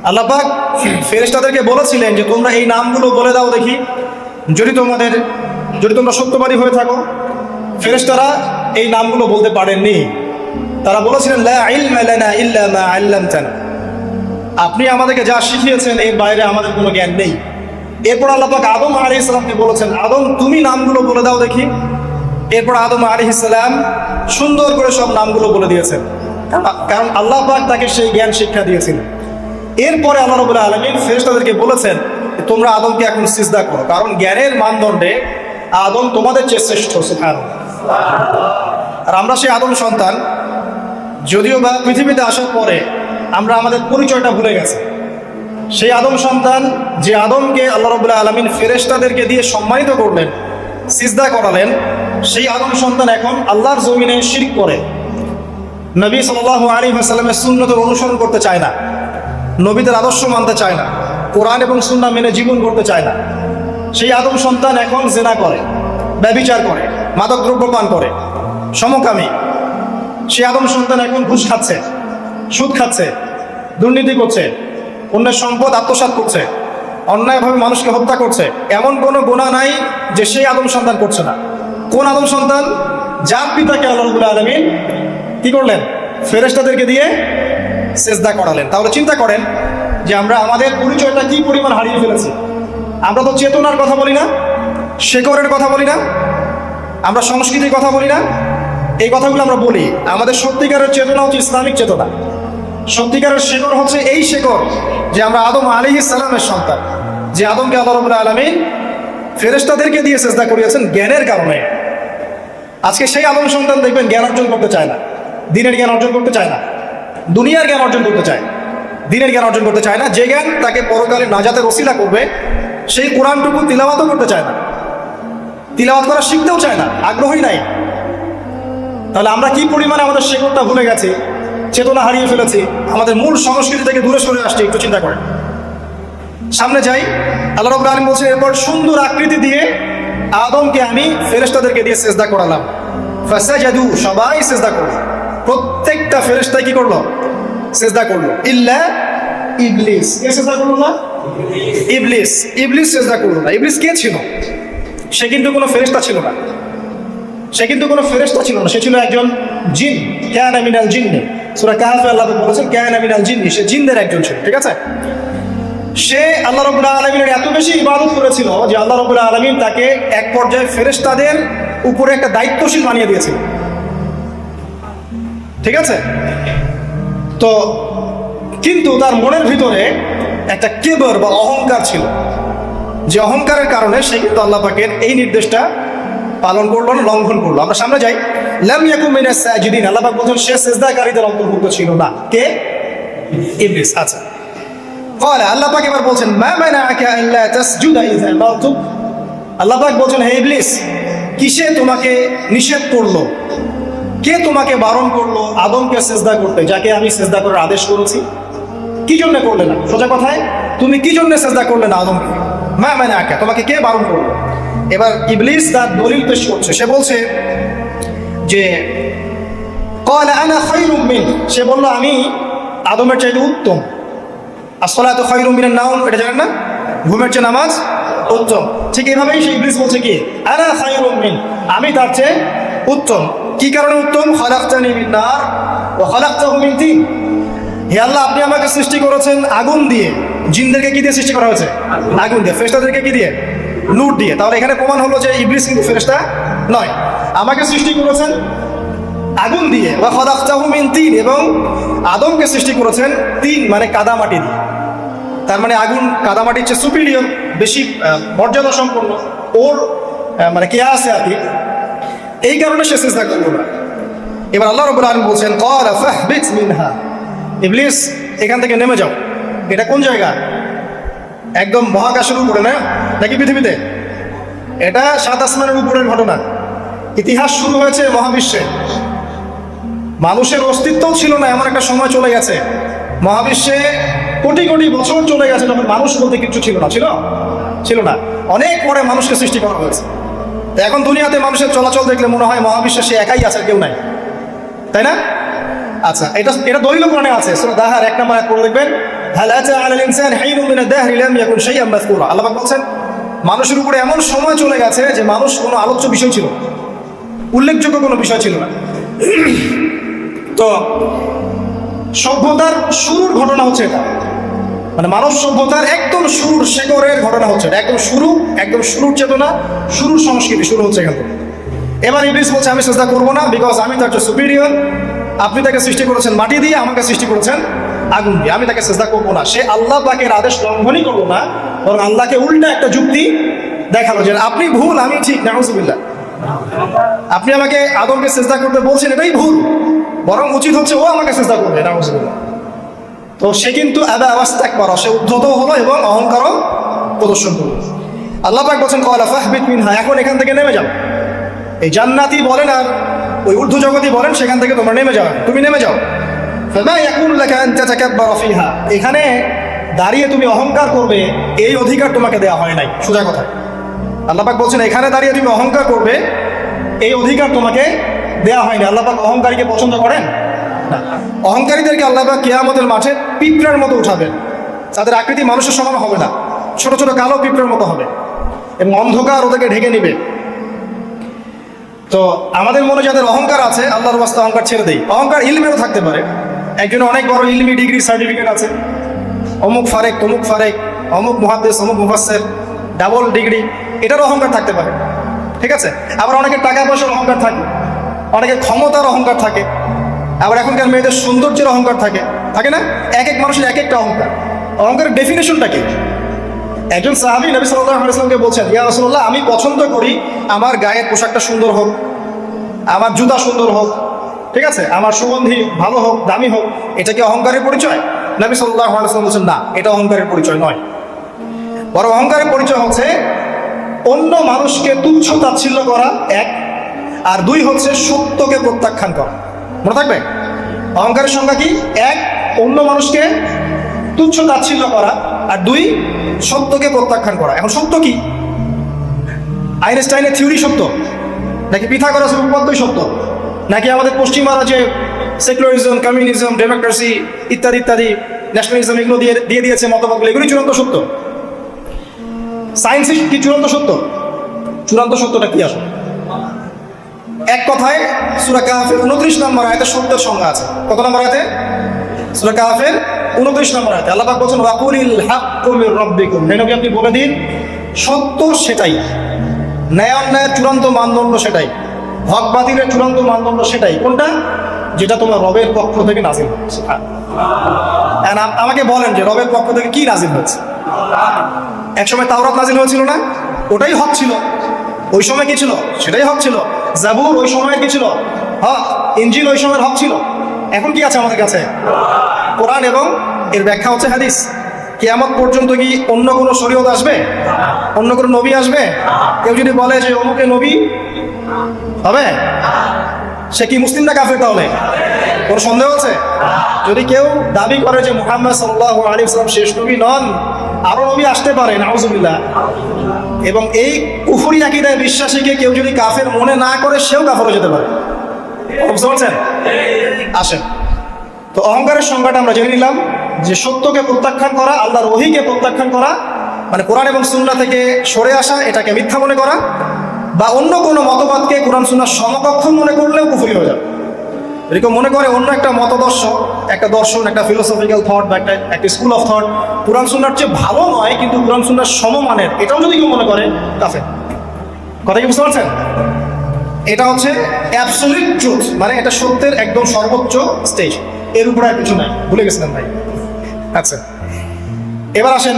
আল্লাহ পাক ফেরেশতাদেরকে বলেছিলেন যে তোমরা এই নামগুলো বলে দাও দেখি, যদি তোমরা সত্যবাদী হয়ে থাকো। ফেরেশতারা এই নামগুলো বলতে পারেননি। তারা বলেছিলেন লা ইলমা লানা ইল্লা মা আল্লামতানা, আপনি আমাদেরকে যা শিখিয়েছেন এর বাইরে আমাদের কোনো জ্ঞান নেই। এরপর আল্লাহ পাক আদম আলাইহিস সালামকে বলেছেন, আদম তুমি নামগুলো বলে দাও দেখি। এরপর আদম আলাইহিস সালাম সুন্দর করে সব নামগুলো বলে দিয়েছেন, কারণ আল্লাহ পাক তাকে সেই জ্ঞান শিক্ষা দিয়েছিলেন। এরপরে আল্লাহ রাব্বুল আলামিন ফেরেশতাদেরকে বলেছেন তোমরা আদমকে এখন সিজদা করো, কারণ জ্ঞানের মানদণ্ডে আদম তোমাদের চেয়ে শ্রেষ্ঠ। সুবহানাল্লাহ। আর আমরা সেই আদম সন্তান, যদিও বা পৃথিবীতে আসার পরে আমরা আমাদের পরিচয়টা ভুলে গেছি। সেই আদম সন্তান, যে আদমকে আল্লাহ রাব্বুল আলামিন ফেরেশতাদেরকে দিয়ে সম্মানিত করলেন, সিজদা করালেন, সেই আদম সন্তান এখন আল্লাহর জমিনে শিরক করে, নবী সাল্লাল্লাহু আলাইহি ওয়াসাল্লামের সুন্নতের অনুসরণ করতে চায় না, নবীদের আদর্শ মানতে চায় না, কোরআন এবং সুন্নাহ মেনে জীবন করতে চায় না। সেই আদম সন্তান এখন জিনা করে, ব্যভিচার করে, মাদকদ্রব্য পান করে, সমকামী। সেই আদম সন্তান এখন ঘুষ খাচ্ছে, সুদ খাচ্ছে, দুর্নীতি করছে, অন্যের সম্পদ আত্মসাৎ করছে, অন্যায়ভাবে মানুষকে হত্যা করছে। এমন কোনো গুনাহ নাই যে সেই আদম সন্তান করছে না। কোন আদম সন্তান? যার পিতাকে আল্লাহ রাব্বুল আলামিন কি করলেন? ফেরেশতাদেরকে দিয়ে সিজদা করালেন। তাহলে চিন্তা করেন যে আমরা আমাদের পরিচয়টা কি পরিমাণ হারিয়ে ফেলেছি। আমরা তো চেতনার কথা বলি না, শেকড়ের কথা বলি না, আমরা সংস্কৃতির কথা বলি না। এই কথাগুলো আমরা বলি। আমাদের সত্যিকারের চেতনা হচ্ছে ইসলামিক চেতনা। সত্যিকারের শেকড় হচ্ছে এই শেকড় যে আমরা আদম আলাইহিস সালামের সন্তান, যে আদমকে আল্লাহ রাব্বুল আলামিন ফেরেশতাদেরকে দিয়ে সিজদা করিয়েছেন জ্ঞানের কারণে। আজকে সেই আদম সন্তান দেখবেন জ্ঞান অর্জন করতে চায় না, দিনের জ্ঞান অর্জন করতে চায় না, দুনিয়ার জ্ঞান অর্জন করতে চায়, দিনের জ্ঞান অর্জন করতে চায় না। যে জ্ঞান তাকে পরকালে নাজাতের ওসিলা করবে, সেই কোরআনটুকু তিলাওয়াতও করতে চায় না, তিলাওয়াত করা শিখতেও চায় না, আগ্রহী নাই। তাহলে আমরা কি পরিমাণে আমাদের শেকড়টা ভুলে গেছি, চেতনা হারিয়ে ফেলেছি, আমাদের মূল সংস্কৃতি থেকে দূরে সরে আসছি। একটু চিন্তা করেন। সামনে যাই। আল্লাহ রাব্বুল আলামিন বলছেন এরপর সুন্দর আকৃতি দিয়ে আদমকে আমি ফেরেশতাদেরকে দিয়ে সিজদা করালাম। ফাসাজাদু, সবাই সিজদা করলো, প্রত্যেকটা ফেরেশতা কি করলো? সিজদা করলো। ইল্লা ইবলিস। কে সিজদা করলো না? ইবলিস। ইবলিস সিজদা করলো না। ইবলিস কে ছিল? সে কিন্তু কোনো ফেরেশতা ছিল না। সে ছিল একজন জিন। কানা মিনাল জিন্নি। সূরা কাহফে আল্লাহ বলেছেন কানা মিনাল জিন্নি, সে জিনদের একজন ছিল। ঠিক আছে? সে আল্লাহ রাব্বুল আলামিনের এত বেশি ইবাদত করেছিল যে আল্লাহ রাব্বুল আলামিন তাকে এক পর্যায়ে ফেরেশতাদের উপরে একটা দায়িত্বশীল বানিয়ে দিয়েছিল। ঠিক আছে? তো কিন্তু তার মনের ভিতরে একটা কিবর বা অহংকার ছিল, যে অহংকারের কারণে সে কিন্তু আল্লাহ পাকের এই নির্দেশটা পালন করলো না, লঙ্ঘন করলো। আমরা সামনে যাই। লাম ইয়াকুম মিনাস সাজিদিন, আল্লাহ পাক বলেন সে সিজদাকারীদের অন্তর্ভুক্ত ছিল না। কে? ইবলিস। আচ্ছা, আল্লাহ পাক এবার বলছেন মা মানাআকা আল্লা তাসজুদা ইযা আমারতুক। আল্লাহ পাক বলছেন হে ইবলিস, কিসে তোমাকে নিষেধ করলো, কে তোমাকে বারণ করলো আদমকে সিজদা করতে, যাকে আমি সিজদা করার আদেশ করেছি? কি জন্য করলে না? সোজা কথায় তুমি কি জন্য সিজদা করলে না আদমকে? মা মানাআকা, তোমাকে কে বারণ করলো? এবার ইবলিস তার দলিল পেশ করছে। সে বলছে যে ক্বালা আনা খায়রুম মিন, সে বলল আমি আদমের চাইতে উত্তম। আসসালাতু খায়রুম মিনান নাওম, এটা জানেন না? ঘুমের চেয়ে নামাজ উত্তম। ঠিক এইভাবেই সেই ইবলিস বলছে কি আনা খায়রুম মিন, আমি তার চেয়ে উত্তম। কি কারণে উত্তম? খালাকতানি মিন নার ওয়া খালাকতাহু মিন তিন। হে আল্লাহ, আপনি আমাকে সৃষ্টি করেছেন আগুন দিয়ে। জিনদেরকে কি দিয়ে সৃষ্টি করা হয়েছে? আগুন দিয়ে। ফেরেশতাদেরকে কি দিয়ে? নূর দিয়ে। তাহলে এখানে প্রমাণ হলো যে ইবলিস কিন্তু ফেরেশতা নয়। আমাকে সৃষ্টি করেছেন আগুন দিয়ে, ওয়া খালাকতাহু মিন তিন, এবং আদমকে সৃষ্টি করেছেন তিন মানে কাদামাটি দিয়ে। তার মানে আগুন কাদামাটির চেয়ে সুপিরিয়র, বেশি মর্যাদা সম্পন্ন, ওর মানে কে আছে আর কি। এই কারণে সে সিজদা করলো না। এবার আল্লাহ রাব্বুল আলামিন বলছেন ক্বালা ফাহবিত মিনহা, ইবলিস এখান থেকে নেমে যাও। এটা কোন জায়গা? একদম মহাকাশের উপরে না, নাকি পৃথিবীতে? এটা সাত আসমানের উপরের ঘটনা। ইতিহাস শুরু হয়েছে মহাবিশ্বে। মানুষের অস্তিত্বও ছিল না, এমন একটা সময় চলে গেছে। মহাবিশ্বে কোটি কোটি বছর চলে গেছে যখন মানুষ বলতে কিছু ছিল না। ছিল না। অনেক পরে মানুষকে সৃষ্টি করা হয়েছে। এখন দুনিয়াতে মানুষের চলাচল দেখলে মনে হয় মহাবিশ্বে সে একাই আছে, কেউ নাই, তাই না? আচ্ছা, এটা দলিল কোরআনে আছে। সূরা দাহার 1 নম্বর আয়াত পড়ে দেখবেন হাল আতা আলাল ইনসান হিনুম মিনাদ দাহরি লাম ইয়াকুন শাইআন মাযকুরা। আল্লাহ পাক বলছেন মানুষের উপরে এমন সময় চলে গেছে যে মানুষ কোনো আলোচ্য বিষয় ছিল না, উল্লেখযোগ্য কোনো বিষয় ছিল না। তো সভ্যতার শুরুর ঘটনা হচ্ছে এটা, মানে মানব সভ্যতার একদম শুরুর শেকড়ের ঘটনা হচ্ছে এটা, একদম শুরুর চেতনা, শুরুর সংস্কৃতি শুরু হচ্ছে এখান থেকে। এবার ইবলিস বলছে আমি সিজদা করবো না, বিকজ আমি তার চেয়ে সুপিরিয়র। আপনি তাকে সৃষ্টি করেছেন মাটি দিয়ে, আমাকে সৃষ্টি করেছেন আগুন দিয়ে, আমি তাকে সিজদা করবো না। সে আল্লাহ পাকের আদেশ লঙ্ঘনই করলো না, বরং আল্লাহকে উল্টা একটা যুক্তি দেখালো যে আপনি ভুল আমি ঠিক। নাউজুবিল্লাহ, আপনি আমাকে আদমকে সিজদা করতে বলছেন এটাই ভুল, বরং উচিত হচ্ছে ও আমাকে সিজদা করবে। নাউজুবিল্লাহ। তো সে কিন্তু আদা আওয়াস্তাক করা, সে উদ্ধত হলো এবং অহংকারও প্রদর্শন করলো। আল্লাহ পাক বলছেন ক্বালা ফাহবিত মিনহা, এখন এখান থেকে নেমে যাও। এই জান্নাতি বলেন আর ওই ঊর্ধ্ব জগতই বলেন, সেখান থেকে তোমরা নেমে যাও, তুমি নেমে যাও। ফামা ইয়াকুনু লাকা আন তাতাকাব্বারা ফিহা, এখানে দাঁড়িয়ে তুমি অহংকার করবে এই অধিকার তোমাকে দেওয়া হয় নাই। সোজা কথা, আল্লাহ পাক বলছেন এখানে দাঁড়িয়ে তুমি অহংকার করবে এই অধিকার তোমাকে দেওয়া হয়নি। আল্লাহ পাক অহংকারীকে পছন্দ করেন না। অহংকারীদেরকে আল্লাহ পাক কিয়ামতের মাঠে পিঁপড়ার মতো উঠাবেন, তাদের আকৃতি মানুষের সমান হবে না, ছোট ছোট কালো পিঁপড়ার মতো হবে এবং অন্ধকার ওদেরকে ঢেকে নিবে। তো আমাদের মনে যাদের অহংকার আছে, আল্লাহর ওয়াস্তে অহংকার ছেড়ে দেই। অহংকার ইলমেরও থাকতে পারে, একজনের অনেক বড় ইলমি ডিগ্রি সার্টিফিকেট আছে, অমুক ফারেক তমুক ফারেক, অমুক মুহাদ্দিস অমুক মুফাসসির, ডাবল ডিগ্রি, এটারও অহংকার থাকতে পারে, ঠিক আছে। আবার অনেকের টাকা পয়সার অহংকার থাকে, অনেকের ক্ষমতার অহংকার থাকে, আবার এখনকার মেয়েদের সৌন্দর্যের অহংকার থাকে, থাকে না? এক এক মানুষের এক একটা অহংকার। অহংকারের ডেফিনেশনটা কি? একজন সাহাবী নবী সাল্লাল্লাহু আলাইহি ওয়াসাল্লামকে বলছেন, ইয়া রাসূলুল্লাহ, আমি পছন্দ করি আমার গায়ের পোশাকটা সুন্দর হোক, আমার জুতা সুন্দর হোক, ঠিক আছে, আমার সুগন্ধি ভালো হোক, দামি হোক, এটা কি অহংকারের পরিচয়? নবী সাল্লাল্লাহু আলাইহি ওয়াসাল্লাম বলছেন না, এটা অহংকারের পরিচয় নয়। বড় অহংকারের পরিচয় হচ্ছে অন্য মানুষকে তুচ্ছ তাচ্ছিল্য করা এক, আর দুই হচ্ছে সত্যকে প্রত্যাখ্যান করা। মনে থাকবে অহংকারের সংজ্ঞা কি? এক, অন্য মানুষকে তুচ্ছ তাচ্ছিল্য করা, আর দুই, সত্যকে প্রত্যাখ্যান করা। এখন সত্য কি? আইনস্টাইনের থিওরি সত্য, নাকি পিথাগোরাসের উপপাদ্যই সত্য, নাকি আমাদের পশ্চিমারা যে সেকুলারিজম, কমিউনিজম, ডেমোক্রেসি ইত্যাদি ইত্যাদি ন্যাশনালিজম এগুলো দিয়ে দিয়েছে মতবাদগুলো, এগুলি চূড়ান্ত সত্য? সায়েন্স কি চূড়ান্ত সত্য? চূড়ান্ত সত্যটা কি আসলে? এক কথায় সূরা কাহফের 29 নম্বর আয়াতে সত্যের সংজ্ঞা আছে। কত নম্বর আয়াতে? সূরা কাহফের 29 নম্বর আয়াতে আল্লাহ পাক বলেন ওয়াকুলিল হাক্কু মির রাব্বিকুম, হে নবী আপনি বলে দিন সত্য সেটাই, ন্যায় অন্যায়ের চূড়ান্ত মানদণ্ড সেটাই, হক বাতিলের চূড়ান্ত মানদণ্ড সেটাই। কোনটা? যেটা তোমার রবের পক্ষ থেকে নাজিল হয়েছে। আমাকে বলেন যে রবের পক্ষ থেকে কি নাজিল হয়েছে? একসময় তাওরাত নাজিল হয়েছিল না? ওটাই হক ছিল। ওই সময় কি ছিল? সেটাই হক ছিল। জাবুর ওই সময়ের কি ছিল? হক। ইনজিল ওই সময়ের হক ছিল। এখন কি আছে আমাদের কাছে? কোরআন এবং এর ব্যাখ্যা হচ্ছে হাদিস। কিয়ামত পর্যন্ত কি অন্য কোনো শরীয়ত আসবে? অন্য কোনো নবী আসবে? কেউ যদি বলে যে অমুকে নবী হবে, সে কি মুসলিম না কাফের? তাহলে কোনো সন্দেহ আছে? যদি কেউ দাবি করে যে মুহাম্মদ সাল্লাল্লাহু আলাইহি ওয়াসাল্লাম শেষ নবী নন, আরো নবী আসতে পারে, নাউজুবিল্লাহ, এবং এই কুফরি আকীদায় বিশ্বাসীকে কেউ যদি কাফের মনে না করে, সেও কাফের হয়ে যেতে পারে। বুঝতে পারছেন? আসেন, তো অহংকারের সংজ্ঞাটা আমরা জেনে নিলাম যে সত্যকে প্রত্যাখ্যান করা, আল্লাহর ওহীকে প্রত্যাখ্যান করা, মানে কোরআন এবং সুন্নাহ থেকে সরে আসা, এটাকে মিথ্যা মনে করা, বা অন্য কোনো মতবাদকে কোরআন সুন্নাহর সমকক্ষ মনে করলেও কুফরি হয়ে যাবে। এরকম মনে করে অন্য একটা মতদর্শ, একটা দর্শন, একটা ফিলোসফিক্যাল থট বা একটা স্কুল অফ থট কোরআন সুন্নাহর চেয়ে ভালো নয়, কিন্তু কোরআন সুন্নাহর সমমানের, এটাও যদি কেউ মনে করে কাফের। কথা কি বুঝতে পারছেন? এটা হচ্ছে অ্যাবসলিউট ট্রুথ, মানে এটা সত্যের একদম সর্বোচ্চ স্টেজ, এর উপরে আর কিছু নাই। ভুলে গেছিলেন ভাই? আচ্ছা, এবার আসেন,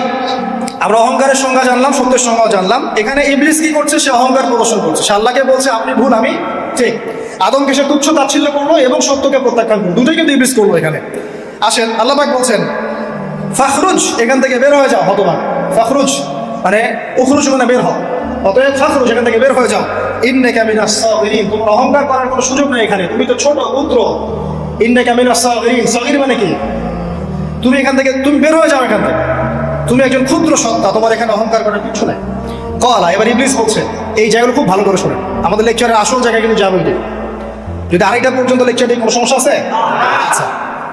আমরা অহংকারের সংজ্ঞা জানলাম, সত্যের সংজ্ঞাও জানলাম। এখানে ইবলিস কি করছে? সে অহংকার প্রদর্শন করছে। সে আল্লাহকে বলছে আপনি ভুল, আমি ঠিক। আদমকে সে তুচ্ছ তাচ্ছিল্য করলো এবং সত্যকে প্রত্যাখ্যান করলো, দুটোই কিন্তু ইবলিস করলো এখানে। আসেন, আল্লাহ পাক বলছেন ফাখরুজ, এখান থেকে বের হয়ে যাও হতবাক। ফাখরুজ মানে উখরুজ মানে বের হও, অতএব ফাখরুজ, এখান থেকে বের হয়ে যাও। ইন্নাকা মিনাস সাগিরিন, তোমার অহংকার করার কোনো সুযোগ নেই এখানে, তুমি তো ছোট পুত্র। ইন্নাকা মিনাস সাগিরিন, সাগির মানে কি? তুমি এখান থেকে, তুমি বের হয়ে যাও এখান থেকে, তুমি একজন ক্ষুদ্র সত্তা, তোমার এখানে অহংকার করার কিছু নাই। কলা, এবার ইবলিস বলছে, এই জায়গাগুলো খুব ভালো করে শোনেন, আমাদের লেকচারের আসল জায়গায় কিন্তু যাবেন। যদি আরেকটা পর্যন্ত লেকচারে কোনো সমস্যা আছে? আচ্ছা,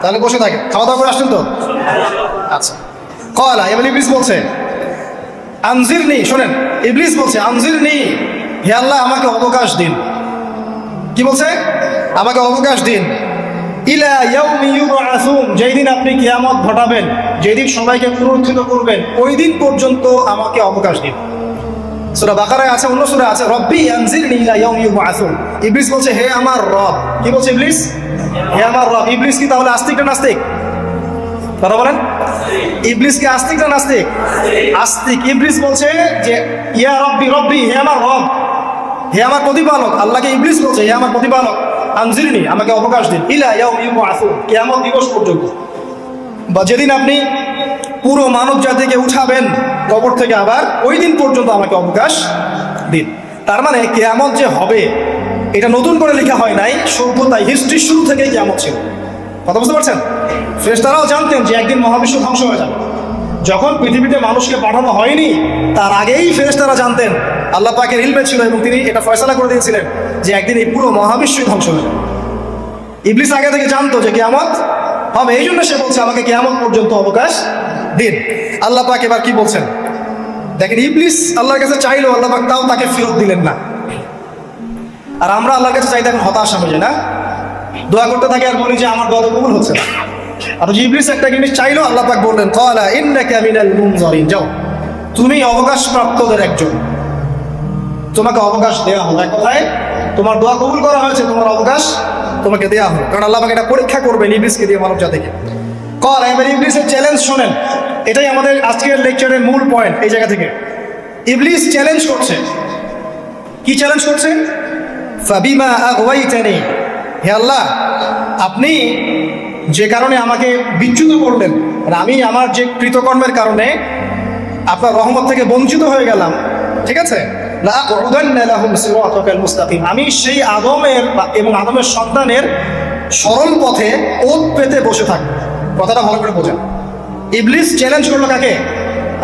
তাহলে বসে থাকে, খাওয়া দাওয়া করে আসছেন তো? আচ্ছা। কলা, এবার ইবলিস বলছে আনজিরনি, শোনেন, ইবলিস বলছে আনজিরনি, হে আল্লাহ আমাকে অবকাশ দিন। কি বলছে? আমাকে অবকাশ দিন। ইলা ইয়াউমি ইউবআসুন, যেই দিন আপনি কিয়ামত ঘটাবেন, যেদিন সবাইকে পুনরুত্থিত করবেন, ওই দিন পর্যন্ত আমাকে অবকাশ দিন। সূরা বাকারায় আছে, অন্য সূরা আছে, রব্বি আনজিরনি ইলা ইয়াউমি ইউবআসুন। ইবলিস বলছে হে আমার রব। কি বলছে ইবলিস? হে আমার রব। ইবলিস কি তাহলে আস্তিক না নাস্তিক? কথা বলেন। ইবলিস কি আস্তিক না নাস্তিক? আস্তিক। ইবলিস বলছে যে ইয়া রব্বি, রব্বি, হে আমার রব, হে আমার প্রতিপালক। আল্লাহকে ইবলিস বলছে হে আমার প্রতিপালক, আনজিরনি, আমাকে অবকাশ দিন, ইলা ইয়াউমি ইউবআসুন, কিয়ামত দিবস পর্যন্ত, বা যেদিন আপনি পুরো মানব জাতিকে উঠাবেন কবর থেকে, আবার ওই দিন পর্যন্ত আমাকে অবকাশ দিন। তার মানে কিয়ামত যে হবে এটা নতুন করে লেখা হয় নাই, সভ্যতায় হিস্ট্রির শুরু থেকেই কিয়ামত ছিল। কথা বুঝতে পারছেন? ফেরেশতারাও জানতেন যে একদিন মহাবিশ্ব ধ্বংস হয়ে যাবে। যখন পৃথিবীতে মানুষকে পাঠানো হয়নি তার আগেই ফেরেশতারা জানতেন, আল্লাহ পাকের ইলমে ছিল এবং তিনি এটা ফয়সালা করে দিয়েছিলেন যে একদিন এই পুরো মহাবিশ্বই ধ্বংস হয়ে যাবে। ইবলিস আগে থেকে জানতো যে কিয়ামত হবে, এই জন্য সে বলছে আমাকে কিয়ামত পর্যন্ত অবকাশ দিন। আল্লাহ পাক এবার কি বলছেন দেখেন, ইবলিস আল্লাহর কাছে চাইলো, আল্লাহ পাক তাও তাকে ফেরত দিলেন না। আর আমরা আল্লাহর কাছে চাইতে এখন হতাশা হয়ে যায় না, দোয়া করতে থাকি আর বলি যে আমার দোয়া তো কবুল হচ্ছে না। আর ইবলিস একটা জিনিস চাইলো, আল্লাহ পাক বললেন ক্বালা ইন্নাকা মিনাল মুনজারিন, যাও তুমি অবকাশপ্রাপ্তদের একজন, তোমাকে অবকাশ দেওয়া হলো। এক কথায় তোমার দোয়া কবুল করা হয়েছে, তোমার অবকাশ তোমাকে দেওয়া হলো, কারণ আল্লাহ পাক এটা পরীক্ষা করবেন ইবলিসকে দিয়ে, মানব জাতিকে। ক্বালা, এবার ইবলিসের চ্যালেঞ্জ শোনেন, এটাই আমাদের আজকের লেকচারের মূল পয়েন্ট। এই জায়গা থেকে ইবলিস চ্যালেঞ্জ করছে। কি চ্যালেঞ্জ করছে? ফাবিমা আগওয়াইতানি, হে আল্লাহ আপনি যে কারণে আমাকে বিচ্যুত করলেন, আমি আমার যে কৃতকর্মের কারণে আপনার রহমত থেকে বঞ্চিত হয়ে গেলাম, ঠিক আছে, লাআকুদান্না লাহুম সিরাতাকাল মুস্তাকিম, আমি সেই আদমের এবং আদমের সন্তানের সরল পথে ওত পেতে বসে থাকবো। কথাটা ভালো করে বোঝেন। ইবলিস চ্যালেঞ্জ করলো কাকে?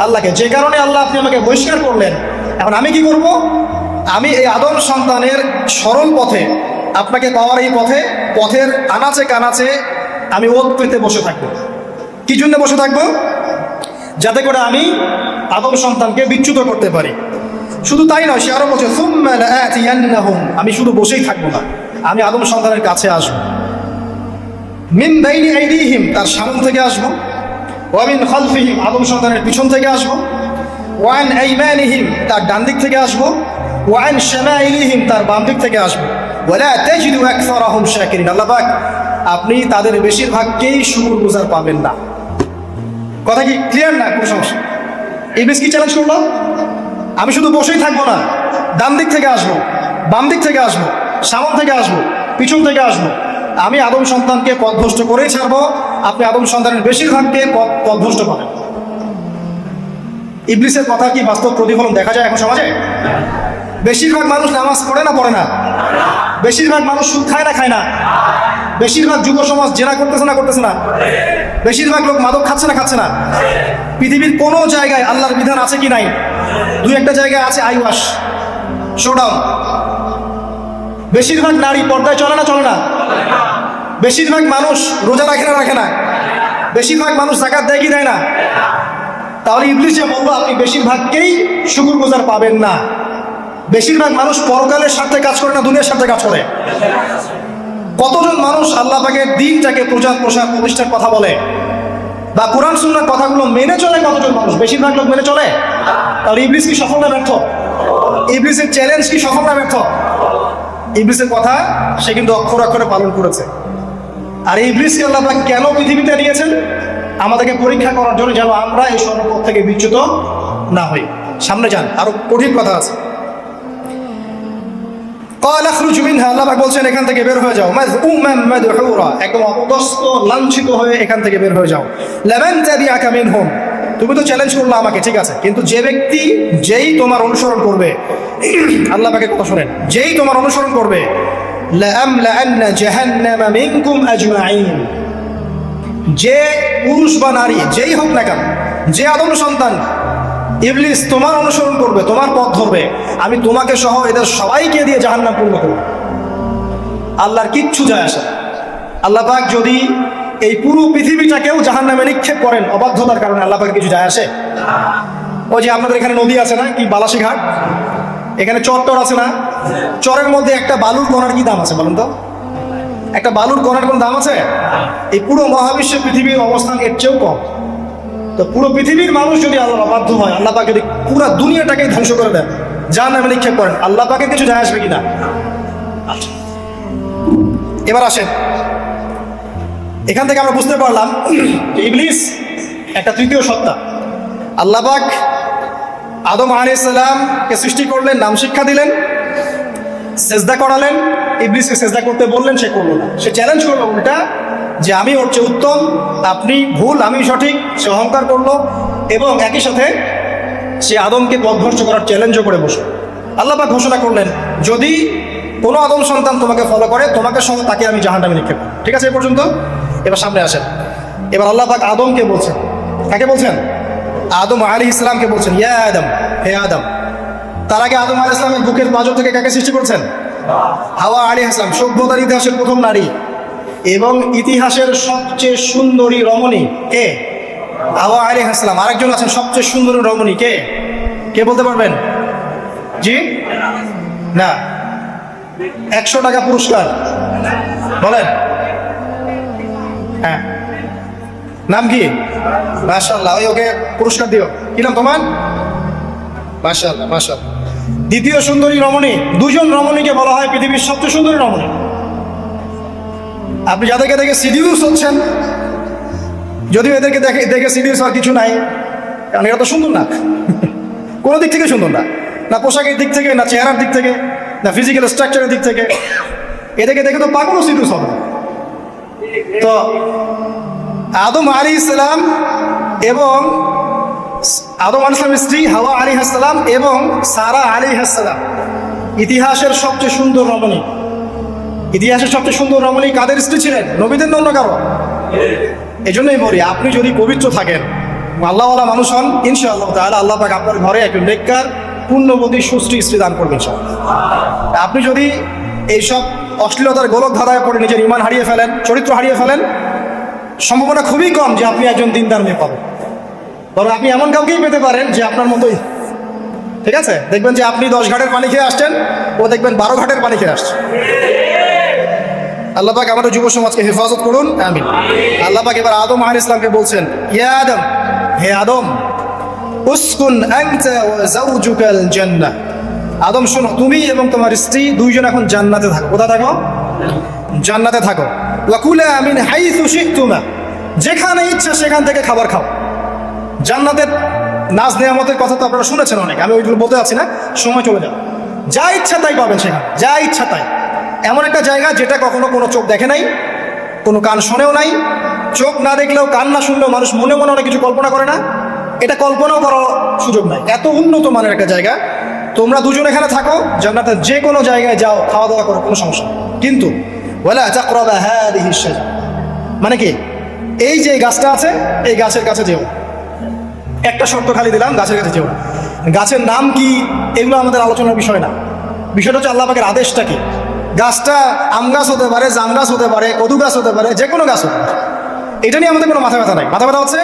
আল্লাহকে। যে কারণে আল্লাহ আপনি আমাকে বহিষ্কার করলেন, এখন আমি কি করব? আমি এই আদম সন্তানের সরল পথে, আপনাকে পাওয়ার এই পথে, পথের আনাচে কানাচে আমি ওত পেতে বসে থাকবো। কি জন্য বসে থাকবো? যাতে করে আমি আদম সন্তানকে বিচ্যুত করতে পারি। শুধু তাই নয়, সে আরো বলছে সুম্মা লাআতিয়ান্নাহুম, আমি শুধু বসেই থাকবো না, আমি আদম সন্তানের কাছে আসবো। মিন বাইনি আইদিহিম, তার সামনে থেকে আসবো, ওয়া মিন খালফিহিম, আদম সন্তানের পিছন থেকে আসবো, ওয়া আন আইমানিহিম, তার ডান দিক থেকে আসবো, ওয়া আন শামাইলিহিম, তার বাম দিক থেকে আসবো, ওয়ালা তাজিদু আকসারাহুম শাকিরিন, আল্লাহ পাক আপনি তাদের বেশিরভাগকেই শুকরগুজার পাবেন না। কথা কি ক্লিয়ার না? কোনো সমস্যা? ইবলিস কি চ্যালেঞ্জ করলো? আমি শুধু বসেই থাকবো না, ডান দিক থেকে আসবো, বাম দিক থেকে আসবো, সামনে থেকে আসবো, পিছন থেকে আসবো, আমি আদম সন্তানকে পথভ্রষ্ট করেই ছাড়বো, আপনি আদম সন্তানের বেশিরভাগকে পথভ্রষ্ট পাবেন। ইবলিসের কথা কি বাস্তব প্রতিফলন দেখা যায় এখন সমাজে? বেশিরভাগ মানুষ নামাজ পড়ে না পড়ে না? বেশিরভাগ মানুষ সুদ খায় না খায় না? বেশিরভাগ যুব সমাজ জেনা করতেছে না করতেছে না? বেশিরভাগ লোক মাদক খাচ্ছে না খাচ্ছে না? পৃথিবীর কোনো জায়গায় আল্লাহর বিধান আছে কি নাই? দুই একটা জায়গায় আছে আইওয়াশ, শোডাউন। বেশিরভাগ নারী পর্দায় চলে না চলে না? বেশিরভাগ মানুষ রোজা রাখে না রাখে না? বেশিরভাগ মানুষ যাকাত দেয় কি দেয় না? তাহলে ইবলিস যে বলবো আপনি বেশিরভাগকেই শুকরগুজার পাবেন না। বেশিরভাগ মানুষ পরকালের স্বার্থে কাজ করে না দুনিয়ার স্বার্থে কাজ করে? কতজন মানুষ আল্লাহ পাকের দ্বীনটাকে প্রচার প্রসার প্রতিষ্ঠার কথা বলে বা কোরআন সুন্নাহর কথাগুলো মেনে চলে? কতজন মানুষ? বেশিরভাগ লোক মেনে চলে। তাহলে ইবলিস কি সফল না ব্যর্থ? ইবলিসের চ্যালেঞ্জ কি সফল না ব্যর্থ? ইবলিসের কথা সে কিন্তু অক্ষর অক্ষরে পালন করেছে। আর ইবলিসকে আল্লাহ পাক কেন পৃথিবীতে নিয়েছেন? আমাদেরকে পরীক্ষা করার জন্য, যেন আমরা এই সর্বপথ থেকে বিচ্যুত না হই। সামনে যান, আরো কঠিন কথা আছে। আল্লাহ পাক বলছেন এখান থেকে বের হয়ে যাও, মাযউমান মাদহুরা, একদম অপদস্থ লাঞ্ছিত হয়ে এখান থেকে বের হয়ে যাও। লামান তাবিআকা মিনহুম, তুমি তো চ্যালেঞ্জ করলে আমাকে, ঠিক আছে, কিন্তু যে ব্যক্তি যেই তোমার অনুসরণ করবে, আল্লাহ পাকের কথা শোনেন, যেই তোমার অনুসরণ করবে, লাআমলাআন্না জাহান্নামা মিনকুম আজমাইন, যে পুরুষ বা নারী যেই হোক না কেন, যে আদম সন্তান ইবলিস তোমার অনুসরণ করবে, তোমার পথ ধরবে, আমি তোমাকে সহ এদের সবাইকে দিয়ে জাহান্নাম পূর্ণ করব। আল্লাহর কিচ্ছু যায় আসে না। আল্লাহ পাক যদি এই পুরো পৃথিবীটাকেও জাহান্নামে নিক্ষেপ করেন অবাধ্যতার কারণে, আল্লাহ পাকের কিছু যায় আসে? ওই যে আপনাদের এখানে নদী আছে না, কি বালাসী ঘাট, এখানে চর আছে না, চরের মধ্যে একটা বালুর কণার কি দাম আছে বলুন তো? একটা বালুর কণার কোনো দাম আছে? এই পুরো মহাবিশ্বের পৃথিবীর অবস্থান এর চেয়েও কম। তো পুরো পৃথিবীর মানুষ যদি আল্লাহ অবাধ্য হয়, আল্লাহ পাক যদি পুরো দুনিয়াটাকে ধ্বংস করে দেন, জাহান্নামে নিক্ষেপ করেন, আল্লাহ পাকের কিছু যায় আসবে কিনা? এবার আসেন, এখান থেকে আমরা বুঝতে পারলাম যে ইবলিস একটা তৃতীয় সত্তা। আল্লাহ পাক আদম আলাইহিস সালামকে সৃষ্টি করলেন, নাম শিক্ষা দিলেন, সেজদা করালেন, ইবলিসকে সেজদা করতে বললেন, সে করলো না। সে চ্যালেঞ্জ করলো উল্টা যে আমি ওর চেয়ে উত্তম, আপনি ভুল, আমি সঠিক। সে অহংকার করলো এবং একই সাথে সে আদমকে পথভ্রষ্ট করার চ্যালেঞ্জও করে বসল। আল্লাহ পাক ঘোষণা করলেন, যদি কোনো আদম সন্তান তোমাকে ফলো করে, তোমাকে সহ তাকে আমি জাহান্নামে নিক্ষেপ করব। ঠিক আছে এ পর্যন্ত? এবার সামনে আসেন। এবার আল্লাহ পাক আদমকে বলছেন, কাকে বলছেন? আদম আলাইহিস সালামকে বলছেন, ইয়া আদম, হে আদম। তার আগে আদম আলাইহিস সালামের বুকের পাঁজর থেকে কাকে সৃষ্টি করছেন? হাওয়া আলাইহিস সালাম, সভ্যতার ইতিহাসের প্রথম নারী এবং ইতিহাসের সবচেয়ে সুন্দরী রমণী কে? হাওয়া আলাইহিস সালাম। আরেকজন আছেন সবচেয়ে সুন্দরী রমণী, কে? কে বলতে পারবেন? জি না, 100 টাকা পুরস্কার বলেন। হ্যাঁ, নাম কি? মাশাআল্লাহ, ওকে পুরস্কার দিও। কি নাম তোমার? মাশাআল্লাহ, মাশাআল্লাহ। দ্বিতীয় সুন্দরী রমণী, দুজন রমণীকে বলা হয় পৃথিবীর সবচেয়ে সুন্দরী রমণী। আপনি যাদেরকে দেখে সিডিউস হচ্ছেন, যদিও এদেরকে দেখে সিডিউস হওয়ার কিছু নাই, কারণ এরা তো সুন্দর না, কোনো দিক থেকে সুন্দর না, না পোশাকের দিক থেকে, না চেহারার দিক থেকে, না ফিজিক্যাল স্ট্রাকচারের দিক থেকে। এদেরকে দেখে তো পাগলও সিডিউস হবে। তো আদম আলাইহিস সালাম এবং আদম আলাইহিস সালামের স্ত্রী হাওয়া আলাইহিস সালাম এবং সারা আলাইহিস সালাম ইতিহাসের সবচেয়ে সুন্দর রমণী। ইতিহাসের সবচেয়ে সুন্দর রমণী কাদের স্ত্রী ছিলেন? নবীদের অন্য কারো? এই জন্যই বলি, আপনি যদি পবিত্র থাকেন, আল্লাহওয়ালা মানুষ হন, ইনশাআল্লাহ তাআলা আল্লাহ পাক আপনার ঘরে একজন নেককার, পুণ্যবতী, সুশ্রী স্ত্রী দান করবেন। আপনি যদি এইসব অশ্লীলতার গোলক ধাঁধায় পড়ে নিজের ঈমান হারিয়ে ফেলেন, চরিত্র হারিয়ে ফেলেন, সম্ভাবনা খুবই কম যে আপনি একজন দিনদার মেয়ে পাবেন। বরং আপনি এমন কাউকেই পেতে পারেন যে আপনার মতোই। ঠিক আছে, দেখবেন যে আপনি 10 ঘাটের পানি খেয়ে আসছেন, ও দেখবেন 12 ঘাটের পানি খেয়ে আসছে। আল্লাহ পাক আমাদের যুব সমাজকে হেফাজত করুন, আমিন। আল্লাহ পাক এবার আদম আলাইহিস সালামকে বলছেন, ইয়া আদম, হে আদম, উসকুন আনতা ওয়া যাওজুকাল জান্নাহ। আদম শোনো, তুমি এবং তোমার স্ত্রী দুইজন এখন জান্নাতে থাকো। কোথায় থাকো? জান্নাতে থাকো। ওয়া কুলা মিন হাইসু শি'তুমা, যেখানে ইচ্ছা সেখান থেকে খাবার খাও। জান্নাতের নাজ নেয়ামতের কথা তো আপনারা শুনেছেন অনেক, আমি ওইগুলো বলতে যাচ্ছি না, সময় চলে যাবে। যা ইচ্ছা তাই পাবেন সেখানে, যা ইচ্ছা তাই। এমন একটা জায়গা যেটা কখনো কোনো চোখ দেখে নাই, কোনো কান শোনেও নাই। চোখ না দেখলেও, কান না শুনলেও মানুষ মনে মনে অনেক কিছু কল্পনা করে না, এটা কল্পনাও করার সুযোগ নাই। এত উন্নত মানের একটা জায়গা। তোমরা দুজন এখানে থাকো, জান্নাতের যে কোনো জায়গায় যাও, খাওয়া দাওয়া করো, কোনো সমস্যা নেই। কিন্তু ওয়ালা তাকরাবা হাদিহিশ শাজারা, মানে কি, এই যে গাছটা আছে, এই গাছের কাছে যেও। একটা শর্ত খালি দিলাম, গাছের কাছে যেও না। গাছের নাম কি এগুলো আমাদের আলোচনার বিষয় না। বিষয়টা হচ্ছে আল্লাহ পাকের আদেশটা কি। গাছটা আম গাছ হতে পারে, জাম গাছ হতে পারে, কদু গাছ হতে পারে, যে কোনো গাছ হতে পারে। এটা নিয়ে আমাদের কোনো মাথা ব্যথা নাই। মাথা ব্যথা হচ্ছে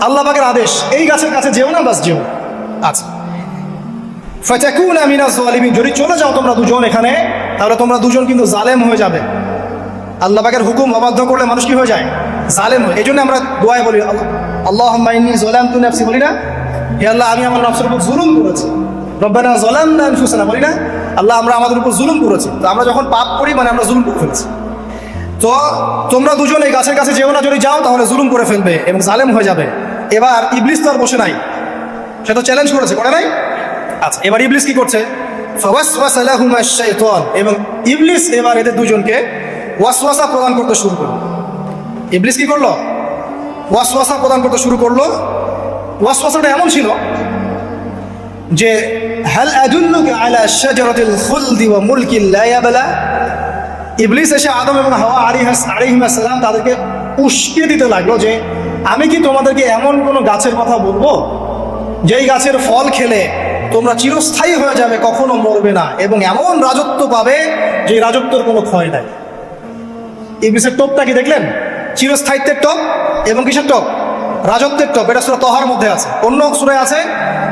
আল্লাহ পাকের আদেশ, এই গাছের কাছে যেও না, বাস যেও। আচ্ছা, ফাতাকুনা মিনাজ জালিমিন, যদি চলে যাও তোমরা দুজন এখানে, তাহলে তোমরা দুজন কিন্তু জালেম হয়ে যাবে। আল্লাহ পাকের হুকুম অবাধ্য করলে মানুষ কি হয়ে যায়? জালেম হয়। এই জন্য আমরা দোয়ায় বলি, আল্লাহুম্মা ইন্নী যালামতু নাফসি, বলি না? হে আল্লাহ, আমি আমার নফসের উপর জুলুম করেছি। রব্বানা যালামনা আনফুসানা, বলি না? আল্লাহ, আমরা আমাদের উপর জুলুম করেছি। তো আমরা যখন পাপ করি, মানে আমরা জুলুম করে ফেলছি। তো তোমরা দুজন এই গাছের কাছে যেও না, যদি যাও তাহলে জুলুম করে ফেলবে এবং জালেম হয়ে যাবে। এবার ইবলিস তো আর বসে নাই, সে তো চ্যালেঞ্জ করেছে, করে নাই? আচ্ছা, এবার ইবলিস কি করছে? ফাওয়াসওয়াসা লাহুমা শাইতান, এবং ইবলিস এবার এদের দুজনকে ওয়াসওয়াসা প্রদান করতে শুরু করলো। ইবলিস কি করলো? ওয়াসওয়াসা প্রদান করতে শুরু করলো। ওয়াসওয়াসাটা এমন ছিল যে, হাল আদুল্লুকা আলা শাজারাতিল খুলদি ওয়া মুলকিন লা ইয়াবলা। ইবলিস এসে আদম এবং হাওয়া আলাইহিস সালাম তাদেরকে উস্কে দিতে লাগলো যে, আমি কি তোমাদেরকে এমন কোনো গাছের কথা বলবো যেই গাছের ফল খেলে তোমরা চিরস্থায়ী হয়ে যাবে, কখনো মরবে না, এবং এমন রাজত্ব পাবে যে রাজত্বের কোনো ক্ষয় নাই। ইবলিসের টোপটা কি দেখলেন? চিরস্থায়িত্বের টপ এবং কিসের টপ? রাজত্বের টপ। এটা সূরা তহার মধ্যে আছে। অন্য সূরায় আছে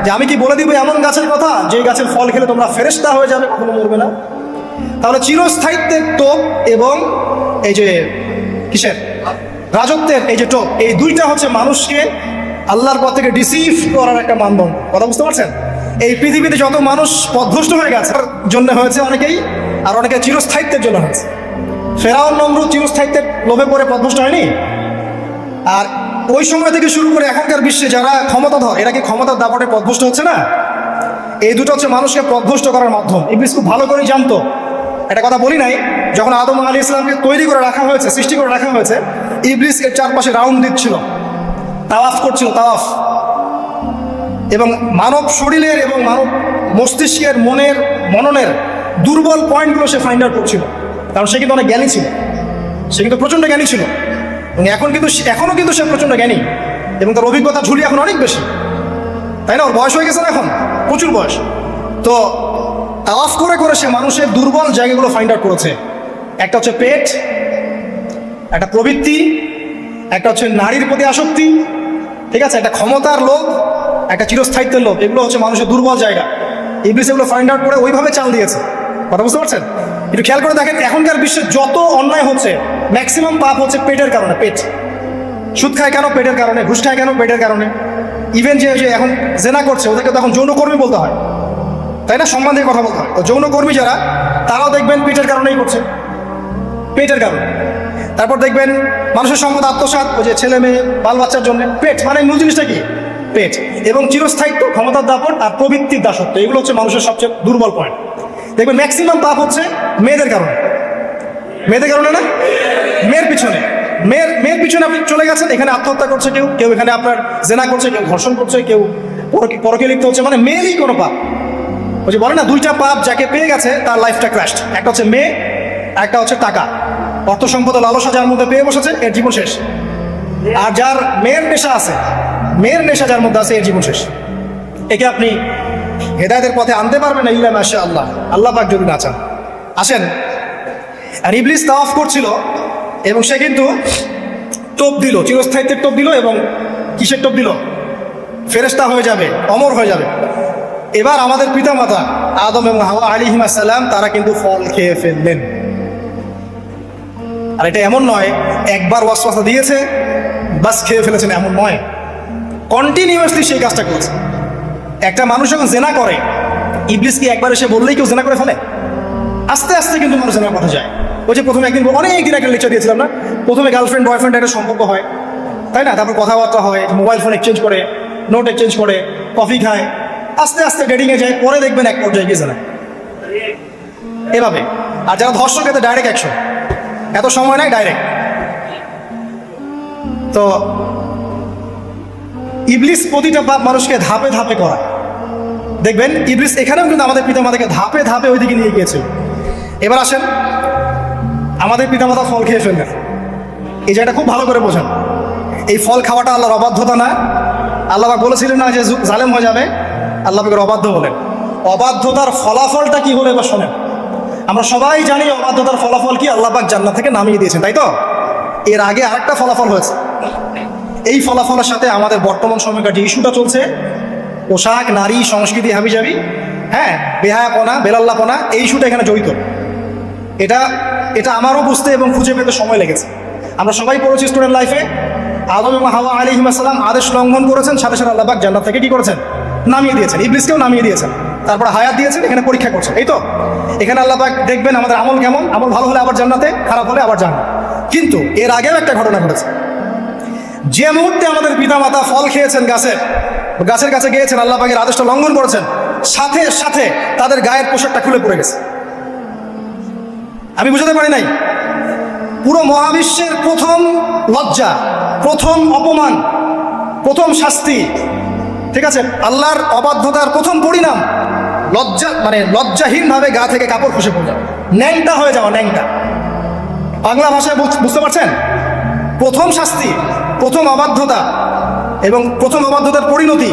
যে আমি কি বলে দিব এমন গাছের কথা যে গাছের ফল খেলে তোমরা ফেরেশতা হয়ে যাবে, কখনো মরবে না। তাহলে চিরস্থায়িত্বের টোপ এবং এই যে কিসের রাজত্বের এই যে টোপ, এই দুইটা হচ্ছে মানুষকে আল্লাহর পথ থেকে ডিসিভ করার একটা মানদণ্ড। কথা বুঝতে পারছেন? এই পৃথিবীতে যত মানুষ পথভ্রষ্ট হয়ে গেছে জন্য হয়েছে অনেকেই, আর অনেকে চিরস্থায়িত্বের জন্য হয়েছে। ফেরাউন নমরুদ চিরস্থায়িত্বের লোভে পড়ে পথভ্রষ্ট হয়নি? আর ওই সময় থেকে শুরু করে এখনকার বিশ্বে যারা ক্ষমতাধর, এরা কি ক্ষমতার দাপটে পথভ্রষ্ট হচ্ছে না? এই দুটো হচ্ছে মানুষকে পথভ্রষ্ট করার মাধ্যম। ইবলিস খুব ভালো করেই জানতো। একটা কথা বলি নাই, যখন আদম আলাইহিস সালামকে তৈরি করে রাখা হয়েছে, সৃষ্টি করে রাখা হয়েছে, ইবলিস এর চারপাশে রাউন্ড দিচ্ছিল, তাওয়াফ করছিল, তাওয়াফ। এবং মানব শরীরের এবং মানব মস্তিষ্কের মননের দুর্বল পয়েন্টগুলো সে ফাইন্ড আউট করছিল। কারণ সে কিন্তু অনেক জ্ঞানী ছিল, সে কিন্তু প্রচণ্ড জ্ঞানী ছিল, এবং এখনও কিন্তু সে প্রচণ্ড জ্ঞানী, এবং তার অভিজ্ঞতা ঝুলি এখন অনেক বেশি, তাই না? ওর বয়স হয়ে গেছে না, এখন প্রচুর বয়স। তো তাওয়াফ করে করে সে মানুষের দুর্বল জায়গাগুলো ফাইন্ড আউট করেছে। একটা হচ্ছে পেট, একটা প্রবৃত্তি, একটা হচ্ছে নারীর প্রতি আসক্তি, ঠিক আছে, একটা ক্ষমতার লোভ, একটা চিরস্থায়িত্বের লোভ। এগুলো হচ্ছে মানুষের দুর্বল জায়গা। ইবলিস এগুলো ফাইন্ড আউট করে ওইভাবে চাল দিয়েছে। কথা বুঝতে পারছেন? একটু খেয়াল করে দেখেন, এখনকার বিশ্বে যত অন্যায় হচ্ছে ম্যাক্সিমাম পাপ হচ্ছে পেটের কারণে। পেট। সুদ খায় কেন? পেটের কারণে। ঘুষ খায় কেন? পেটের কারণে। ইভেন যে এখন জেনা করছে ওদেরকে তখন যৌনকর্মী বলতে হয়, তাই না? সম্মান দিয়ে কথা বলতে হয়। তো যৌনকর্মী যারা, তারাও দেখবেন পেটের কারণেই করছে, পেটের কারণে। তারপর দেখবেন মানুষের সম্পদ আত্মসাৎ, ওই যে ছেলে মেয়ে বাল বাচ্চার জন্য। পেট মানে মূল জিনিসটা কি? পেট। এবং চিরস্থায়িত্ব, ক্ষমতার দাপট আর প্রবৃত্তির দাসত্ব, এগুলো হচ্ছে মানুষের সবচেয়ে দুর্বল পয়েন্ট। দেখবেন ম্যাক্সিমাম পাপ হচ্ছে মেয়েদের কারণে। মেয়েদের কারণে না? মেয়ের পিছনে। মেয়ের পিছনে আপনি চলে গেছেন, এখানে আত্মহত্যা করছে কেউ, কেউ এখানে আপনার জেনা করছে, কেউ ধর্ষণ করছে, কেউ পরকে লিপ্ত হচ্ছে। মানে মেয়েরই কোনো পাপ। ওই যে বলে না, দুইটা পাপ যাকে পেয়ে গেছে তার লাইফটা ক্র্যাশড। একটা হচ্ছে মেয়ে, একটা হচ্ছে টাকা। অর্থ সম্পদ লালসা যার মধ্যে পেয়ে বসেছে, এর জীবন শেষ। আর যার মেয়ের নেশা আছে, মেয়ের নেশা যার মধ্যে আছে, এর জীবন শেষ। একে আপনি হেদায়েতের পথে আনতে পারবেন না ইল্লা মাশাআল্লাহ, আল্লাহ পাক যদি না চান। আসেন, আর ইবলিস তাওয়াফ করছিল এবং সে কিন্তু টোপ দিল, চিরস্থায়িত্বের টোপ দিল। এবং কিসের টোপ দিল? ফেরেশতা হয়ে যাবে, অমর হয়ে যাবে। এবার আমাদের পিতামাতা আদম এবং হাওয়া আলাইহিস সালাম, তারা কিন্তু ফল খেয়ে ফেললেন। আর এটা এমন নয় একবার ওয়াসওয়াসা দিয়েছে বাস খেয়ে ফেলেছেন, এমন নয়। কন্টিনিউয়াসলি সেই কাজটা করেছে। একটা মানুষ যখন জেনা করে, ইবলিস কি একবার এসে বললেই কেউ জেনা করে ফেলে? আস্তে আস্তে কিন্তু মানুষ জেনার পথে যায়। ওই যে প্রথমে একদিন, অনেক দিন একটা লেকচার দিয়েছিলাম না, প্রথমে গার্লফ্রেন্ড বয়ফ্রেন্ড একটা সম্পর্ক হয়, তাই না? তারপর কথাবার্তা হয়, মোবাইল ফোন এক্সচেঞ্জ করে, নোট এক্সচেঞ্জ করে, কফি খায়, আস্তে আস্তে ডেটিংয়ে যায়, পরে দেখবেন এক পর্যায়ে গিয়ে জানায় এভাবে। আর যারা ধর্ষক, এতে ডাইরেক্ট অ্যাকশন, এত সময় নাই, ডাইরেক্ট। তো ইবলিস প্রতিটা পাপ মানুষকে ধাপে ধাপে করায়। দেখবেন ইবলিস এখানেও কিন্তু আমাদের পিতামাতাকে ধাপে ধাপে ওইদিকে নিয়ে গিয়েছে। এবার আসেন, আমাদের পিতামাতা ফল খেয়ে ফেললেন, এই জায়গাটা খুব ভালো করে বোঝেন। এই ফল খাওয়াটা আল্লাহর অবাধ্যতা না? আল্লাহ পাক বলেছিলেন না যে জালেম হয়ে যাবে? আল্লাহ পাকের অবাধ্য বলেন। অবাধ্যতার ফলাফলটা কি হলো এবার শোনেন। আমরা সবাই জানি অবাধ্যতার ফলাফল কি, আল্লাহ পাক জান্নাত থেকে নামিয়ে দিয়েছেন, তাই তো? এর আগে আরেকটা ফলাফল হয়েছে। এই ফলাফলের সাথে আমাদের বর্তমান সময়কার যে ইস্যুটা চলছে, পোশাক, নারী, সংস্কৃতি, হাবিজাবি, হ্যাঁ, বেহায়াপনা, বেলাল্লাপনা, এই ইস্যুটা এখানে জড়িত। এটা আমারও বুঝতে এবং খুঁজে পেতে সময় লেগেছে। আমরা সবাই পড়েছি স্টুডেন্ট লাইফে, আদম এবং হাওয়া আলাইহিস সালাম আদেশ লঙ্ঘন করেছেন, সাথে সাথে আল্লাহ পাক জান্নাত থেকে কি করেছেন? নামিয়ে দিয়েছেন। ইবলিসকেও নামিয়ে দিয়েছেন, তারপর হায়াত দিয়েছেন, এখানে পরীক্ষা করছেন, এই তো? এখানে আল্লাহ পাক দেখবেন আমাদের আমল কেমন, আমল ভালো হলে আবার জান্নাতে, খারাপ হলে আবার জান্নাত। কিন্তু এর আগেও একটা ঘটনা ঘটেছে। যে মুহূর্তে আমাদের পিতামাতা ফল খেয়েছেন, গাছের কাছে গিয়েছেন, আল্লাহ পাকের আদেশটা লঙ্ঘন করেছেন, সাথে সাথে তাদের গায়ের পোশাকটা খুলে পড়ে গেছে। আমি বুঝাতে পারি নাই? পুরো মহাবিশ্বের প্রথম লজ্জা, প্রথম অপমান, প্রথম শাস্তি, ঠিক আছে, আল্লাহর অবাধ্যতার প্রথম পরিণাম, লজ্জাহীনভাবে গা থেকে কাপড় খসে পড়ে যাওয়া, ন্যাংটা হয়ে যাওয়া। ন্যাংটা বাংলা ভাষায় বুঝতে পারছেন? প্রথম শাস্তি, প্রথম অবাধ্যতা, এবং প্রথম অবাধ্যতার পরিণতি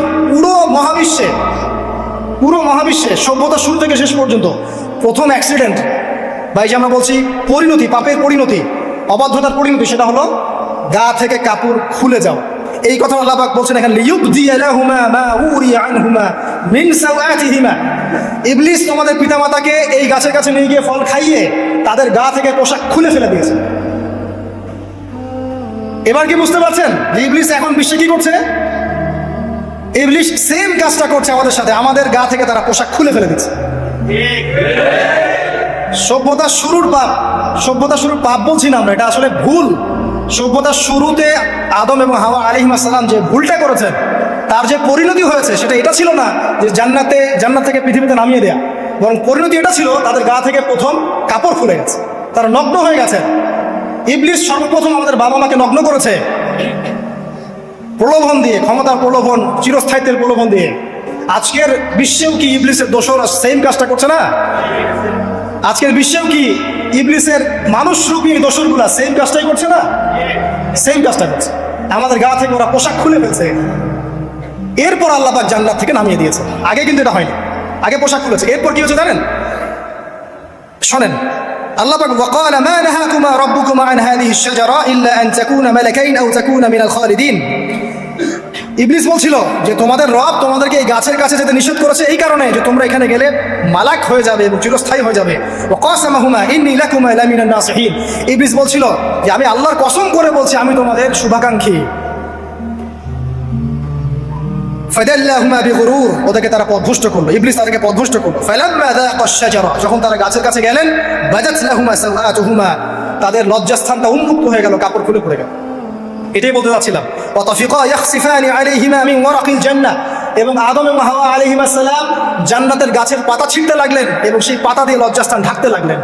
পুরো মহাবিশ্বে সভ্যতা শুরু থেকে শেষ পর্যন্ত প্রথম অ্যাক্সিডেন্ট, বা এই যে আমরা বলছি পরিণতি, পাপের পরিণতি, অবাধ্যতার পরিণতি, সেটা হলো গা থেকে কাপড় খুলে যাও। এই কথা আল্লাহ পাক বলছেন এখানে, লিয়ুবদিয়া লাহুমা মা উরিয়া আনহুমা মিন সাওআতিহিমা। ইবলিস তোমাদের পিতামাতাকে এই গাছের কাছে নিয়ে গিয়ে ফল খাইয়ে তাদের গা থেকে পোশাক খুলে ফেলে দিয়েছে। এবার কি বুঝতে পারছেন যে ইবলিস এখন বিশ্বে কি করছে? ইবলিস সেম কাজটা করছে আমাদের সাথে, আমাদের গা থেকে তারা পোশাক খুলে ফেলে দিচ্ছে। সভ্যতার শুরুর পাপ বলছি না আমরা, এটা আসলে ভুল। সভ্যতার শুরুতে আদম এবং হাওয়া আলাইহিস সালাম যে ভুলটা করেছেন, তার যে পরিণতি হয়েছে সেটা এটা ছিল না যে জান্নাত থেকে পৃথিবীতে নামিয়ে দেয়া, বরং পরিণতি এটা ছিল তাদের গা থেকে প্রথম কাপড় খুলে গেছে, তারা নগ্ন হয়ে গেছে। ইবলিস সর্বপ্রথম আমাদের বাবা মাকে নগ্ন করেছে প্রলোভন দিয়ে, ক্ষমতার প্রলোভন, চিরস্থায়িত্বের প্রলোভন দিয়ে। আজকের বিশ্বেও কি ইবলিসের দোসররা সেম কাজটা করছে না? আজকের বিশ্বেও কি ইবলিসের মানুষরূপী দোসরগুলা সেম কাজটাই করছে না? সেম কাজটা করছে। আমাদের গা থেকে ওরা পোশাক খুলে ফেলছে, এরপর আল্লাহ পাক জান্নাত থেকে নামিয়ে দিয়েছে। আগে কিন্তু এটা হয়নি, আগে পোশাক খুলেছে। এরপর কি হয়েছে জানেন? শোনেন, আল্লাহ পাক ওয়াকাল মা নাহাকুমা রাব্বুকুমা আন হাযিহি আশ-শাজারা ইল্লা আন তাকুনা মালাকাইন আও তাকুনা মিনাল খালিদিন। ইবলিস বলছিল যে তোমাদের রব তোমাদেরকে এই গাছের কাছে যেতে নিষেধ করেছে এই কারণে যে তোমরা এখানে গেলে মালাক হয়ে যাবে এবং চিরস্থায়ী হয়ে যাবে। ওয়াকাসামাহুমা ইন্নী লাকুমা লামিনান নাসিহিন। ইবলিস বলছিল যে আমি আল্লাহর কসম করে বলছি আমি তোমাদের শুভাকাঙ্ক্ষী। ফাদাল্লাহুমা বিগুরুর, ওদেরকে তারা পথভ্রষ্ট করলো, ইবলিস তাদেরকে পথভ্রষ্ট করলো। ফালাম্মা যাকা আশ-শাজারা, যখন তারা গাছের কাছে গেলেন, বাজাত লাহুমা সাওআতুহুমা, তাদের লজ্জাস্থানটা উন্মুক্ত হয়ে গেল, কাপড় খুলে পড়ে গেল। এটাই বলতে চাচ্ছিলাম। ওয়া তাফিকা ইয়াখসিফানি আলাইহিমা মিন ওয়ারাকিল জান্নাহ, এবং আদম এবং হাওয়া আলাইহিস সালাম জান্নাতের গাছের পাতা ছিঁড়তে লাগলেন এবং সেই পাতা দিয়ে লজ্জাস্থান ঢাকতে লাগলেন।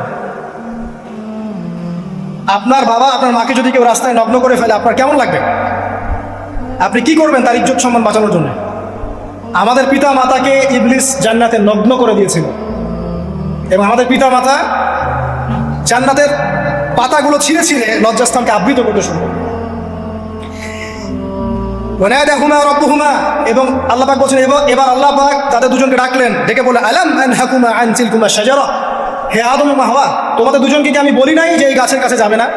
আপনার বাবা আপনার মাকে যদি কেউ রাস্তায় নগ্ন করে ফেলে আপনার কেমন লাগবে? আপনি কি করবেন তার ইজ্জত সম্মান বাঁচানোর জন্য? আমাদের পিতা মাতাকে ইবলিস জান্নাতে নগ্ন করে দিয়েছিল এবং আমাদের পিতা মাতা জান্নাতের পাতাগুলো ছিঁড়ে ছিঁড়ে লজ্জাস্থানকে আবৃত করতে শুরু করল। ওয়ানাদাহুমা রাব্বুহুমা, এবং আল্লাহ পাক বলছেন এবার আল্লাহ পাক তাদের দুজনকে ডাকলেন, ডেকে বলে আলাম আনহাকুমা আন তিলকুমা শাজারা, হে আদম এবং হাওয়া তোমাদের দুজনকে কি আমি বলি নাই যে এই গাছের কাছে যাবে না?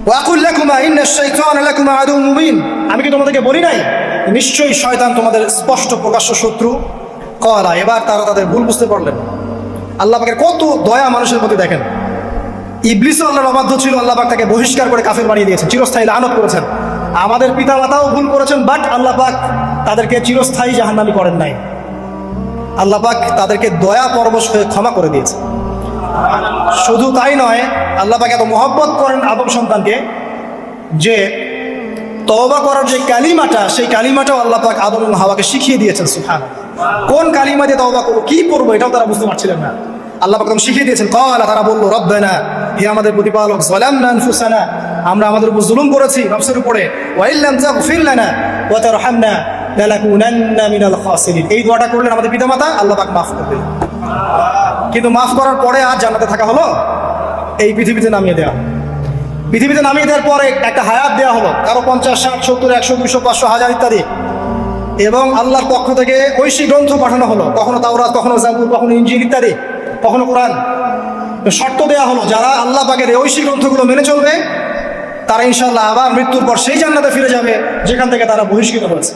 ওয়া আকুল লাকুমা ইন্নাশ শাইতানা লাকুমা আদুউম মুবিন, আমি কি তোমাদেরকে বলি নাই নিশ্চয়ই শয়তান তোমাদের স্পষ্ট প্রকাশ্য শত্রু? ক্বালা, এবার তারা তাদের ভুল বুঝতে পারলেন। আল্লাহ পাকের কত দয়া মানুষের প্রতি দেখেন। ইবলিসও আল্লাহর অবাধ্য ছিল, আল্লাহ পাক তাকে বহিষ্কার করে কাফের বানিয়ে দিয়েছেন, চিরস্থায়ী লানত করেছেন। আমাদের পিতা মাতাও ভুল করেছেন, বাট আল্লাহ পাক তাদেরকে চিরস্থায়ী জাহান্নামী করেন নাই। আল্লাহ পাক তাদেরকে দয়া পরবশ হয়ে ক্ষমা করে দিয়েছে। শুধু তাই নয়, আল্লাহ পাক এত মহব্বত করেন আদম সন্তানকে যে তওবা করার যে কালিমাটা, সেই কালিমাটাও আল্লাহ পাক আদম এবং হাওয়াকে শিখিয়ে দিয়েছেন। সুবহানাল্লাহ, কোন কালিমা দিয়ে তওবা করবো, কি পড়বো, এটাও তারা বুঝতে পারছিলেন না। আল্লাহ পাক শিখিয়ে দিয়েছেন। ক্বালা, তারা বলল রব্বানা, হে আমাদের প্রতিপালক, যালামনা আনফুসানা, আমরা আমাদের উপর জুলুম করেছি নফসের উপরে, ওয়া ইল্লাম তাগফির লানা ওয়া তারহামনা লানাকুনান্না মিনাল খাসিরিন। এই দোয়াটা করলেন আমাদের পিতামাতা, আল্লাহ পাক মাফ করে দিলেন। কিন্তু মাফ করার পরে আর জান্নাতে থাকা হলো? এই পৃথিবীতে নামিয়ে দেওয়া। পৃথিবীতে নামিয়ে দেওয়ার পরে একটা হায়াত দেওয়া হলো, কারো 50, 60, 70, 100, 200, 500, 1000 ইত্যাদি। এবং আল্লাহর পক্ষ থেকে ঐশী গ্রন্থ পাঠানো হলো, কখনো তাওরাত, কখনো জাবুর, কখনো ইনজিল ইত্যাদি, কখনো কোরআন। শর্ত দেওয়া হলো যারা আল্লাহ পাকের এই ঐশী গ্রন্থগুলো মেনে চলবে তারা ইনশাআল্লাহ আবার মৃত্যুর পর সেই জান্নাতে ফিরে যাবে যেখান থেকে তারা বহিষ্কৃত হয়েছে।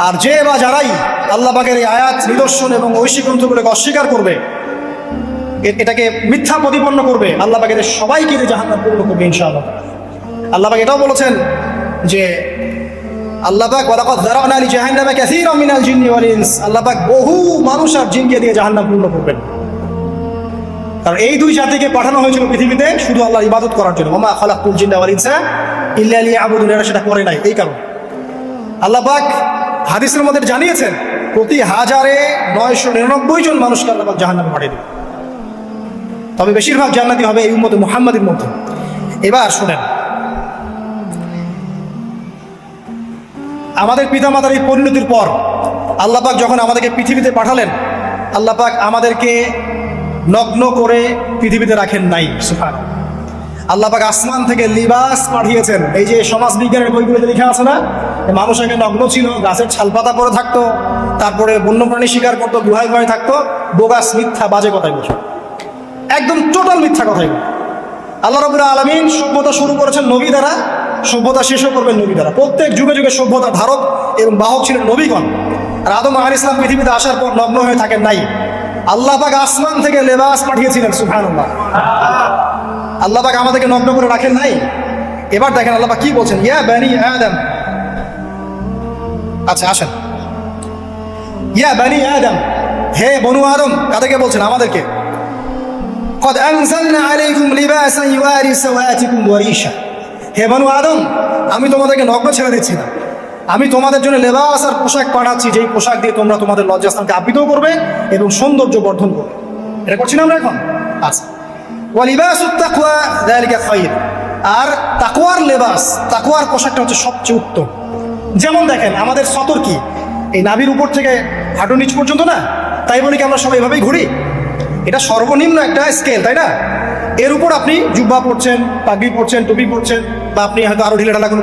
আর যে বা যারাই আল্লাহ পাকের এই আয়াত, নিদর্শন এবং ঐশী গ্রন্থগুলোকে অস্বীকার করবে, এটাকে মিথ্যা প্রতিপন্ন করবে, আল্লাহ পাক এদের সবাইকে জাহান্নাম পূর্ণ করবে ইনশাআল্লাহ। আল্লাহ পাক এটাও বলেছেন যে আল্লাহ পাক ওয়ালাকাদ যারানা লিজাহান্নামা কাসীরাম মিনাল জিন্নি ওয়াল ইনস, আল্লাহ পাক বহু মানুষ আর জিনকে দিয়ে জাহান্নাম পূর্ণ করবেন। কারণ এই দুই জাতিকে পাঠানো হয়েছিল পৃথিবীতে শুধু আল্লাহর ইবাদত করার জন্য। ওমা খালাকতুল জিন্না ওয়াল ইনসা ইল্লা লিয়াবুদুন, এরা সেটা করে নাই। এই কারণে আল্লাহ পাক হাদিসের মধ্যে জানিয়েছেন প্রতি 1000-999 জন মানুষকে আল্লাহ পাক জাহান্নামে পাঠিয়ে দেবেন, তবে বেশিরভাগ জান্নাতি হবে এই উম্মতে মুহাম্মাদের মধ্যে। এবার শুনেন, আমাদের পিতামাতার এই পরিণতির পর আল্লাহ পাক যখন আমাদেরকে পৃথিবীতে পাঠালেন, আল্লাহ পাক আমাদেরকে নগ্ন করে পৃথিবীতে রাখেন নাই। সুবহানাল্লাহ, আল্লাহ পাক আসমান থেকে লিবাস পাঠিয়েছেন। এই যে সমাজ বিজ্ঞানের বইগুলোতে লেখা আছে না, মানুষ আগে নগ্ন ছিল, গাছের ছালপাতা পরে থাকতো, তারপরে বন্যপ্রাণী শিকার করতো, গুহায় গুহায় থাকতো, বোগাস, মিথ্যা, বাজে কথাই বলছে, একদম টোটাল মিথ্যা কথাই বলে। আল্লাহ রাব্বুল আলামিন সভ্যতা শুরু করেছেন নবী দ্বারা, সভ্যতা শেষও করবেন নবী দ্বারা। প্রত্যেক যুগে যুগে সভ্যতা ধারক এবং বাহক ছিলেন নবীগণ। আর আদম আলাইহিস সালাম পৃথিবীতে আসার পর নগ্ন হয়ে থাকেন নাই। আল্লাহ পাক আসমান থেকে লেবাস পাঠিয়েছিলেন, সুবহানাল্লাহ। আল্লাহ পাক আমাদেরকে নগ্ন করে রাখেন নাই। এবার দেখেন আল্লাহ পাক কি বলছেন, ইয়া বানি আদম। আচ্ছা আসেন, ইয়া বানি আদম, হে বনু আদম। কাদেরকে বলছেন? আমাদেরকে। قد أنزلنا عليكم لباسا يواري سوآتكم وريشا। হে বনু আদম, আমি তোমাদেরকে নগ্ন ছেড়ে দিচ্ছি না, আমি তোমাদের জন্য লেবাস আর পোশাক পাঠাচ্ছি, যেই পোশাক দিয়ে তোমরা তোমাদের লজ্জাস্থানকে আবৃত করবে এবং সৌন্দর্য বর্ধন করবে। এটা করছি না আমরা এখন? আচ্ছা, ওয়া লিবাসুত তাকওয়া যালিকা খায়র। আর তাকওয়ার লেবাস, তাকওয়ার পোশাকটা হচ্ছে সবচেয়ে উত্তম। যেমন দেখেন আমাদের সতর কি এই নাভির উপর থেকে হাঁটুর নিচ পর্যন্ত না? তাই বলি কি আমরা সবাই এভাবেই ঘুরি? এটা সর্বনিম্ন একটা স্কেল, তাই না? এর উপর আপনি জুব্বা পরছেন, পাগড়ি পরছেন, টুপি পরছেন, বা আপনি হয়তো আরো ঢিলেঢালা কোনো